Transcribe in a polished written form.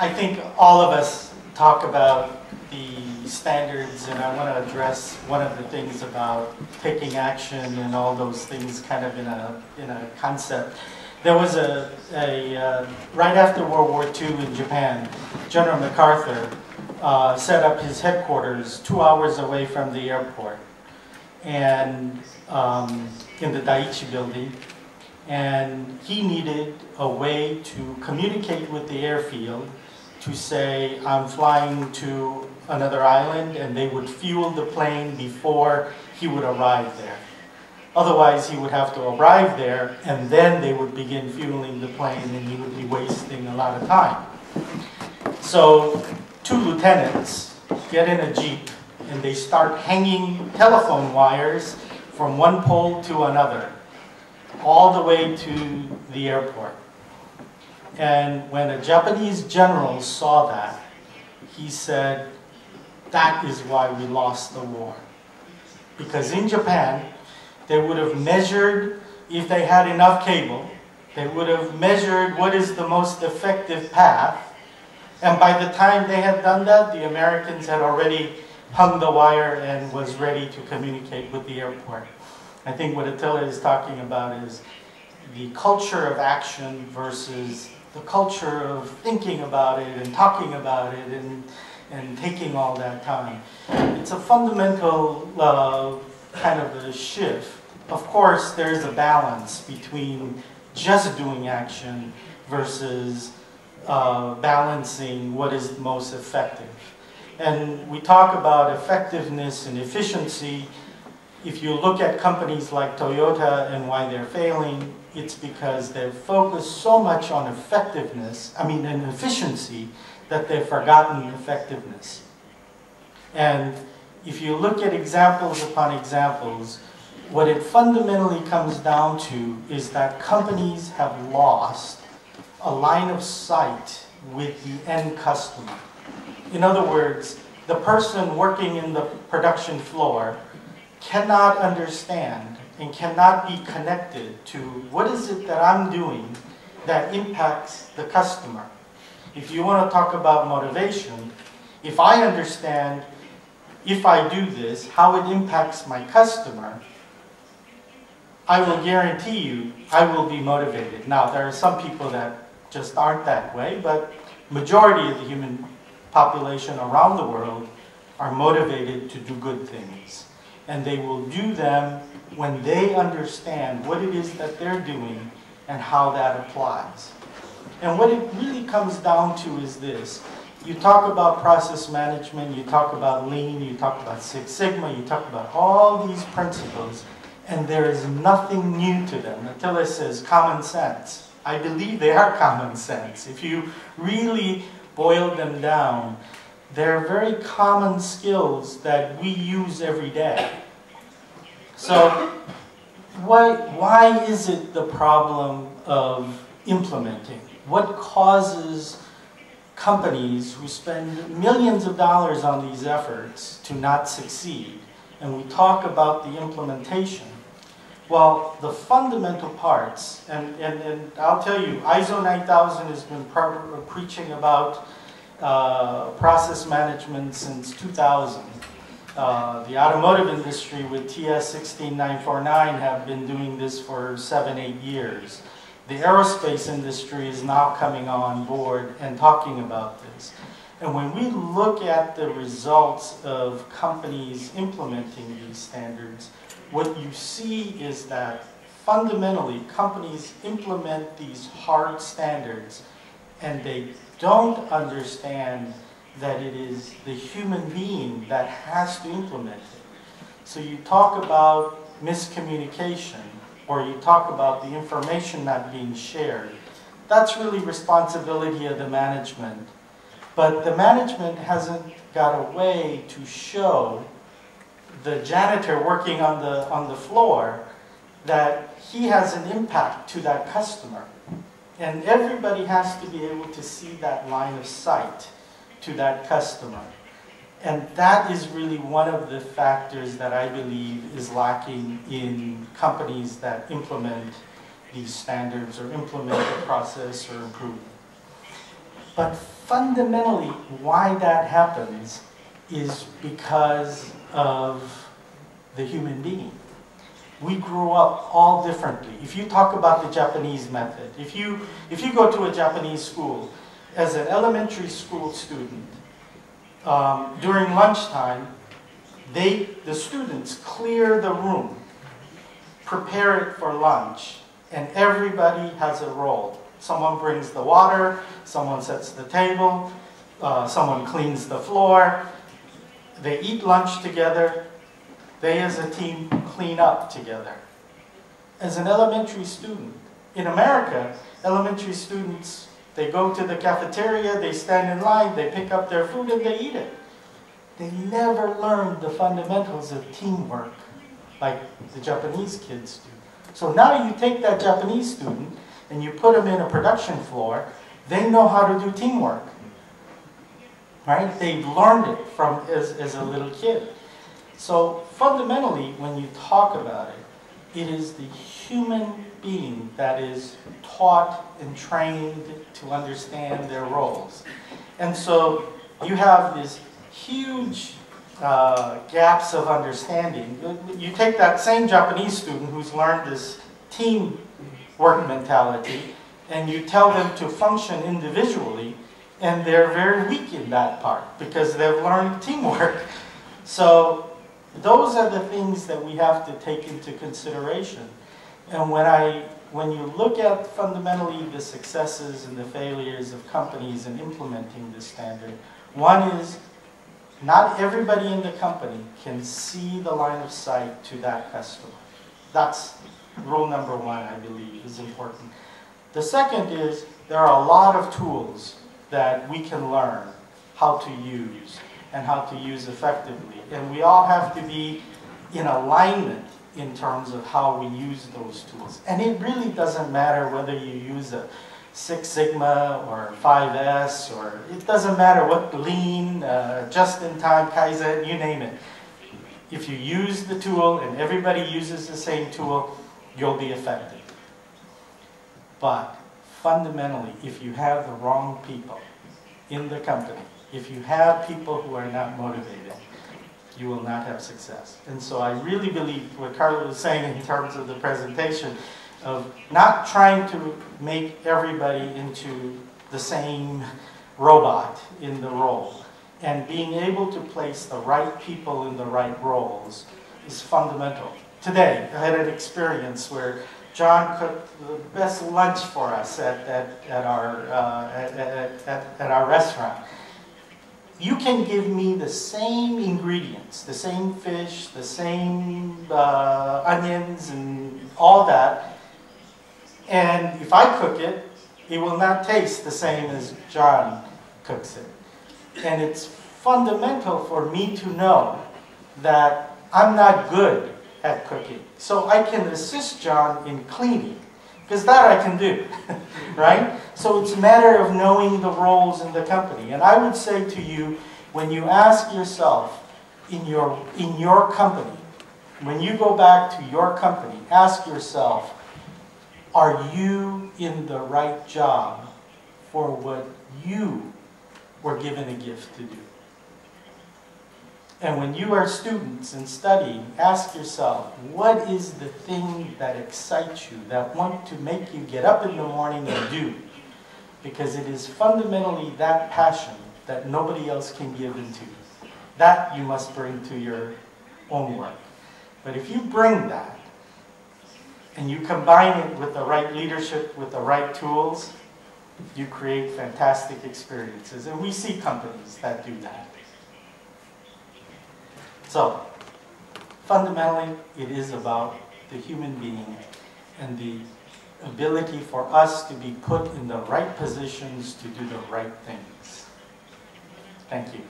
I think all of us talk about the standards, and I want to address one of the things about taking action and all those things kind of in a concept. There was right after World War II in Japan, General MacArthur set up his headquarters 2 hours away from the airport, and in the Daiichi building, and he needed a way to communicate with the airfield to say, I'm flying to another island, and they would fuel the plane before he would arrive there. Otherwise, he would have to arrive there, and then they would begin fueling the plane, and he would be wasting a lot of time. So 2 lieutenants get in a Jeep, and they start hanging telephone wires from one pole to another, all the way to the airport. And when a Japanese general saw that, he said, that is why we lost the war. Because in Japan, they would have measured, if they had enough cable, they would have measured what is the most effective path. And by the time they had done that, the Americans had already hung the wire and was ready to communicate with the airport. I think what Attila is talking about is the culture of action versus the culture of thinking about it and talking about it and taking all that time. It's a fundamental kind of a shift. Of course, there's a balance between just doing action versus balancing what is most effective. And we talk about effectiveness and efficiency. If you look at companies like Toyota and why they're failing, it's because they've focused so much on and efficiency, that they've forgotten effectiveness. And if you look at examples upon examples, what it fundamentally comes down to is that companies have lost a line of sight with the end customer. In other words, the person working in the production floor cannot understand and cannot be connected to what is it that I'm doing that impacts the customer. If you want to talk about motivation, if I understand, if I do this, how it impacts my customer, I will guarantee you I will be motivated. Now, there are some people that just aren't that way, but majority of the human population around the world are motivated to do good things. And they will do them when they understand what it is that they're doing and how that applies. And what it really comes down to is this. You talk about process management, you talk about lean, you talk about Six Sigma, you talk about all these principles, and there is nothing new to them. Attila says common sense. I believe they are common sense. If you really boil them down, they're very common skills that we use every day. So why is it the problem of implementing? What causes companies who spend millions of dollars on these efforts to not succeed? And we talk about the implementation. Well, the fundamental parts, and I'll tell you, ISO 9000 has been preaching about process management since 2000. The automotive industry with TS 16949 have been doing this for 7-8 years. The aerospace industry is now coming on board and talking about this. And when we look at the results of companies implementing these standards, what you see is that fundamentally companies implement these hard standards and they don't understand that it is the human being that has to implement it. So you talk about miscommunication, or you talk about the information not being shared. That's really responsibility of the management. But the management hasn't got a way to show the janitor working on the floor that he has an impact to that customer. And everybody has to be able to see that line of sight to that customer. And that is really one of the factors that I believe is lacking in companies that implement these standards or implement the process or improve it. But fundamentally, why that happens is because of the human being. We grew up all differently. If you talk about the Japanese method, if you go to a Japanese school, as an elementary school student, during lunchtime, the students clear the room, prepare it for lunch, and everybody has a role. Someone brings the water, someone sets the table, someone cleans the floor. They eat lunch together. They as a team clean up together. As an elementary student, in America, elementary students, they go to the cafeteria, they stand in line, they pick up their food and they eat it. They never learned the fundamentals of teamwork like the Japanese kids do. So now you take that Japanese student and you put them in a production floor, they know how to do teamwork. Right? They've learned it from as a little kid. So fundamentally, when you talk about it, it is the human being that is taught and trained to understand their roles. And so you have these huge gaps of understanding. You take that same Japanese student who's learned this teamwork mentality, and you tell them to function individually, and they're very weak in that part because they've learned teamwork. So those are the things that we have to take into consideration. And when you look at fundamentally the successes and the failures of companies in implementing this standard, one is not everybody in the company can see the line of sight to that customer. That's rule number one, I believe, is important. The second is there are a lot of tools that we can learn how to use and how to use effectively. And we all have to be in alignment in terms of how we use those tools. And it really doesn't matter whether you use a Six Sigma or 5S, or it doesn't matter what lean, just-in-time, Kaizen, you name it. If you use the tool and everybody uses the same tool, you'll be effective. But fundamentally, if you have the wrong people in the company, if you have people who are not motivated, you will not have success. And so I really believe what Carla was saying in terms of the presentation, of not trying to make everybody into the same robot in the role, and being able to place the right people in the right roles is fundamental. Today, I had an experience where John cooked the best lunch for us at our restaurant. You can give me the same ingredients, the same fish, the same onions and all that, and if I cook it, it will not taste the same as John cooks it. And it's fundamental for me to know that I'm not good at cooking. So I can assist John in cleaning, because that I can do, right? So it's a matter of knowing the roles in the company. And I would say to you, when you ask yourself in your company, when you go back to your company, ask yourself, are you in the right job for what you were given a gift to do? And when you are students and studying, ask yourself, what is the thing that excites you, that want to make you get up in the morning and do? Because it is fundamentally that passion that nobody else can give into. That you must bring to your own work. But if you bring that, and you combine it with the right leadership, with the right tools, you create fantastic experiences. And we see companies that do that. So, fundamentally, it is about the human being and the ability for us to be put in the right positions to do the right things. Thank you.